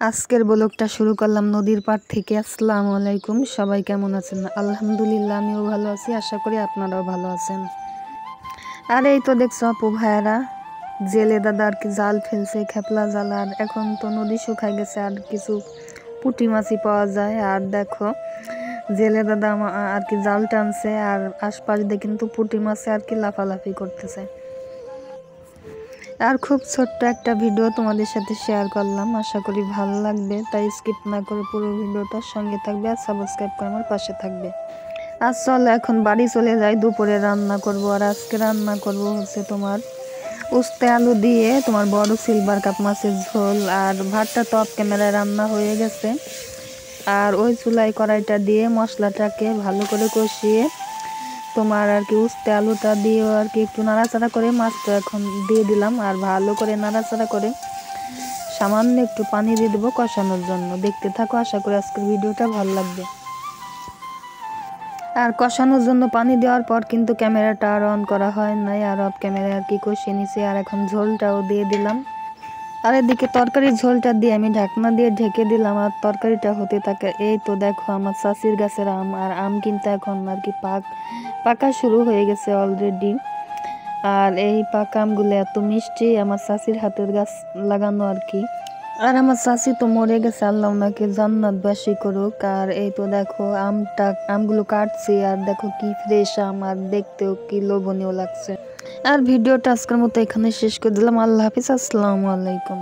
আজকের ব্লগটা শুরু করলাম নদীর পাড় থেকে। আসসালামু আলাইকুম, সবাই কেমন আছেন? আলহামদুলিল্লাহ, আমিও ভালো আছি, আশা করি আপনারাও ভালো আছেন। আর এই তো দেখছো আপু ভাইয়ারা জেলে দাদা আর কি জাল ফেলছে, খেপলা জাল। আর এখন তো নদী শুকায় গেছে, আর কিছু পুঁটি মাছই পাওয়া যায়। আর দেখো জেলে দাদা আর কি জাল টানছে, আর আশপাশ দিয়ে কিন্তু পুঁটি মাছে আর কি লাফালাফি করতেছে। আর খুব ছোট্ট একটা ভিডিও তোমাদের সাথে শেয়ার করলাম, আশা করি ভালো লাগবে। তাই স্কিপ না করে পুরো ভিডিওটার সঙ্গে থাকবে আর সাবস্ক্রাইব করে আমার পাশে থাকবে। আর চলো এখন বাড়ি চলে যাই, দুপুরে রান্না করব। আর আজকে রান্না করব হচ্ছে তোমার উস্তে আলু দিয়ে তোমার বড় সিলভার কাপ মাছের ঝোল। আর ভাতটা তো অফ ক্যামেরায় রান্না হয়ে গেছে। আর ওই চুলাই কড়াইটা দিয়ে মশলাটাকে ভালো করে কষিয়ে তোমার আর কি উস্তে আলুটা দিয়ে আর কি একটু নাড়াচাড়া করে মাছটা এখন দিয়ে দিলাম। আর ভালো করে নাড়াচাড়া করে সামান্য একটু পানি দিয়ে দেবো কষানোর জন্য। দেখতে থাকো, আশা করি আজকের ভিডিওটা ভালো লাগবে। আর কষানোর জন্য পানি দেওয়ার পর কিন্তু ক্যামেরাটা আর অন করা হয় নাই, আর অফ ক্যামেরা আর কি কষিয়ে নিছি। আর এখন ঝোলটাও দিয়ে দিলাম। আর এদিকে তরকারির ঝোলটা দিয়ে আমি ঢাকনা দিয়ে ঢেকে দিলাম, আর তরকারিটা হতে থাকে। এই তো দেখো আমার চাষির গাছের আম, আর আম কিন্তু এখন আর কি পাকা শুরু হয়ে গেছে অলরেডি। আর এই পাকা আমগুলো এত মিষ্টি, আমার চাষির হাতের গাছ লাগানো আর কি। আর আমার চাষি তো মরে গেছে, আল্লাহ ওনাকে জান্নাতবাসী করুক। আর এই তো দেখো আমগুলো কাটছি, আর দেখো কি ফ্রেশ আম, আর দেখতেও কি লোভনীয় লাগছে। আর ভিডিওটা আজকের মতো এখানে শেষ করে দিলাম। আল্লাহ হাফিজ, আসসালামু আলাইকুম।